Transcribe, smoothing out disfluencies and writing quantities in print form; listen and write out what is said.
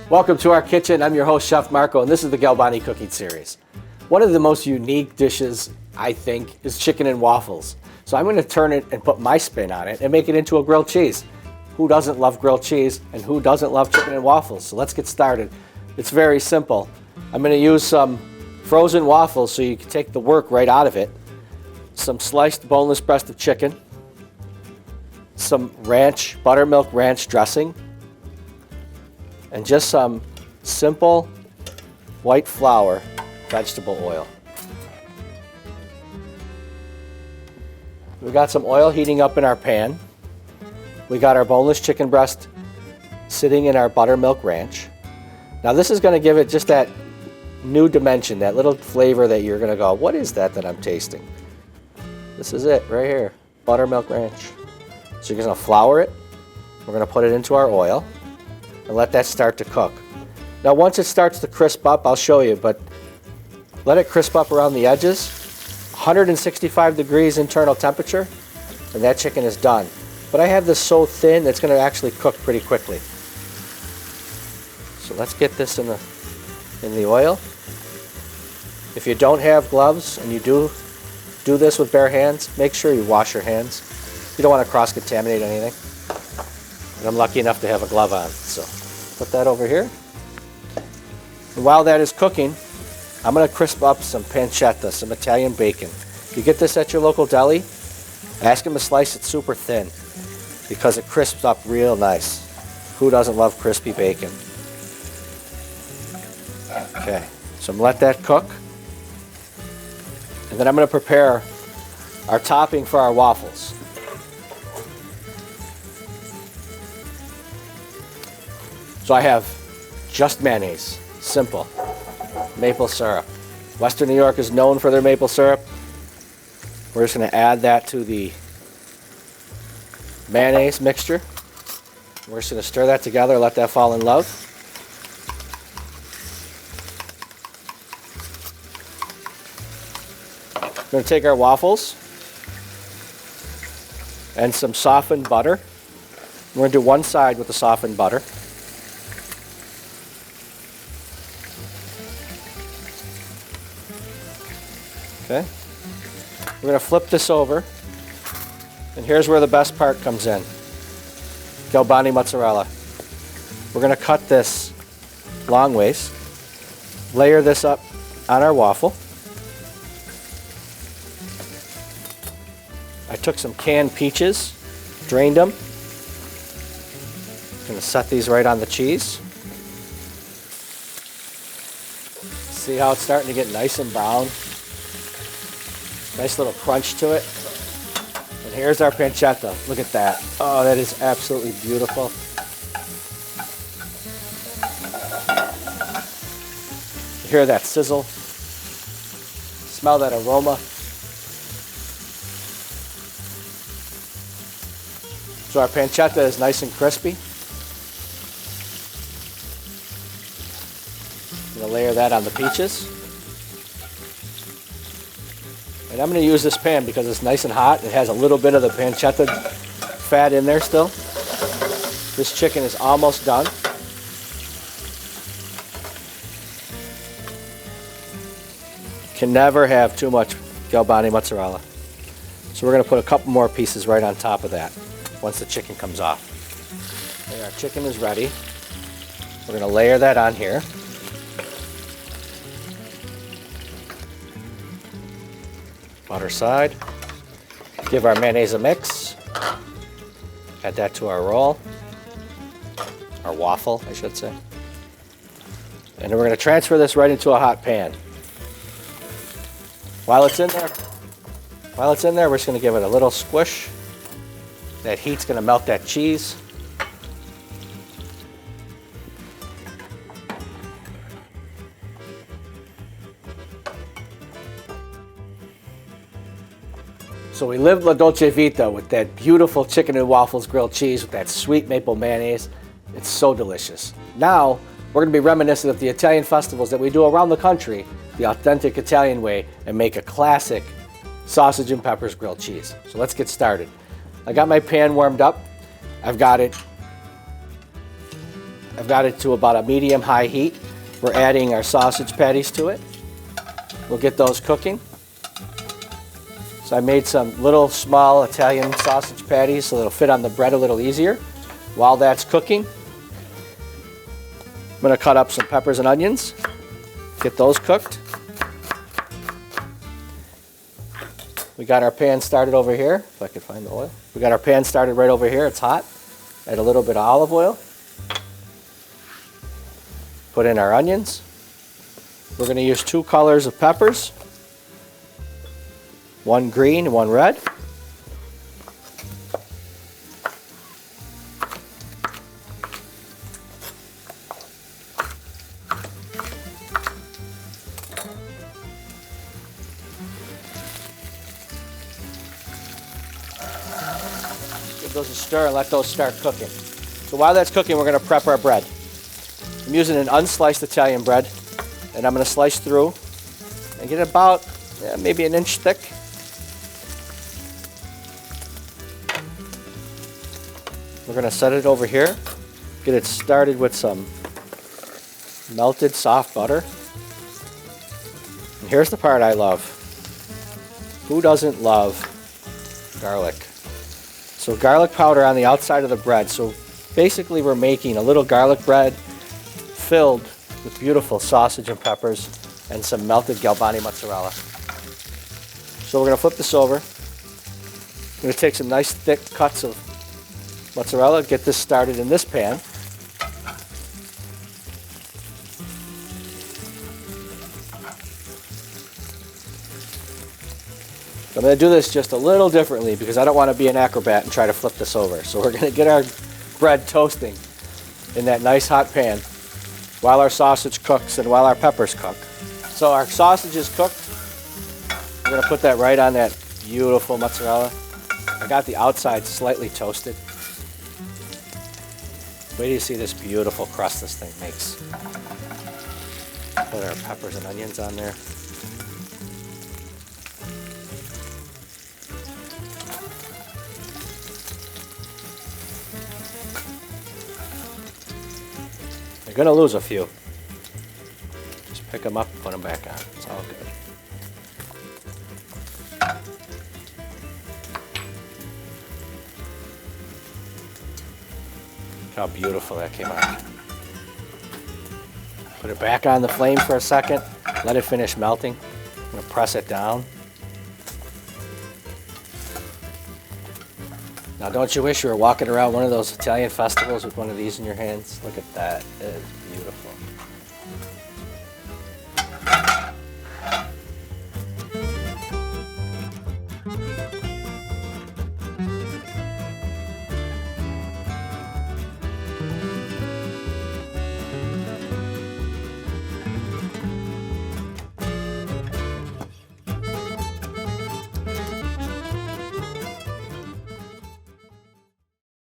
Welcome to our kitchen. I'm your host, Chef Marco, and this is the Galbani cooking series. One of the most unique dishes, I think, is chicken and waffles. So I'm going to turn it and put my spin on it and make it into a grilled cheese. Who doesn't love grilled cheese and who doesn't love chicken and waffles? So let's get started. It's very simple. I'm going to use some frozen waffles so you can take the work right out of it. Some sliced boneless breast of chicken. Some ranch, buttermilk ranch dressing. And just some simple white flour vegetable oil. We got some oil heating up in our pan. We got our boneless chicken breast sitting in our buttermilk ranch. Now this is going to give it just that new dimension, that little flavor that you're going to go, what is that I'm tasting? This is it right here, buttermilk ranch. So you're going to flour it. We're going to put it into our oil and let that start to cook. Now once it starts to crisp up, I'll show you, but let it crisp up around the edges. 165 degrees internal temperature, and that chicken is done. But I have this so thin that it's going to actually cook pretty quickly. So let's get this in the oil. If you don't have gloves and you do this with bare hands, make sure you wash your hands. You don't want to cross-contaminate anything. And I'm lucky enough to have a glove on, so put that over here. And while that is cooking, I'm going to crisp up some pancetta, some Italian bacon. You get this at your local deli, ask them to slice it super thin because it crisps up real nice. Who doesn't love crispy bacon? Okay, so I'm going to let that cook. And then I'm going to prepare our topping for our waffles. So I have just mayonnaise, simple, maple syrup. Western New York is known for their maple syrup. We're just going to add that to the mayonnaise mixture. We're just going to stir that together, let that fall in love. We're going to take our waffles and some softened butter. We're going to do one side with the softened butter. Okay, we're going to flip this over, and here's where the best part comes in. Galbani mozzarella. We're going to cut this long ways, layer this up on our waffle. I took some canned peaches, drained them. Going to set these right on the cheese. See how it's starting to get nice and brown? Nice little crunch to it. And here's our pancetta. Look at that. Oh, that is absolutely beautiful. You hear that sizzle? Smell that aroma. So our pancetta is nice and crispy. I'm going to layer that on the peaches. And I'm going to use this pan because it's nice and hot. It has a little bit of the pancetta fat in there still. This chicken is almost done. Can never have too much Galbani mozzarella. So we're going to put a couple more pieces right on top of that once the chicken comes off. And our chicken is ready. We're going to layer that on here. Butter side. Give our mayonnaise a mix. Add that to our roll. Our waffle, I should say. And then we're going to transfer this right into a hot pan. While it's in there, we're just going to give it a little squish. That heat's going to melt that cheese. So we lived La Dolce Vita with that beautiful chicken and waffles grilled cheese with that sweet maple mayonnaise. It's so delicious. Now, we're going to be reminiscent of the Italian festivals that we do around the country, the authentic Italian way, and make a classic sausage and peppers grilled cheese. So let's get started. I got my pan warmed up. I've got it I've got it to about a medium-high heat. We're adding our sausage patties to it. We'll get those cooking. So I made some little small Italian sausage patties so it'll fit on the bread a little easier. While that's cooking, I'm going to cut up some peppers and onions, get those cooked. We got our pan started over here, if I could find the oil. We got our pan started right over here, it's hot. Add a little bit of olive oil. Put in our onions. We're going to use 2 colors of peppers. One green and one red. Give those a stir and let those start cooking. So while that's cooking, we're going to prep our bread. I'm using an unsliced Italian bread, and I'm going to slice through and get it about maybe an inch thick. We're going to set it over here, get it started with some melted soft butter. And here's the part I love. Who doesn't love garlic? So garlic powder on the outside of the bread. So basically we're making a little garlic bread filled with beautiful sausage and peppers and some melted Galbani mozzarella. So we're going to flip this over. I'm going to take some nice thick cuts of mozzarella, get this started in this pan. I'm going to do this just a little differently because I don't want to be an acrobat and try to flip this over. So we're going to get our bread toasting in that nice hot pan while our sausage cooks and while our peppers cook. So our sausage is cooked. We're going to put that right on that beautiful mozzarella. I got the outside slightly toasted. Wait till you see this beautiful crust this thing makes. Put our peppers and onions on there. You're going to lose a few. Just pick them up and put them back on. It's all good. Look how beautiful that came out. Put it back on the flame for a second. Let it finish melting. I'm going to press it down. Now don't you wish you were walking around one of those Italian festivals with one of these in your hands? Look at that.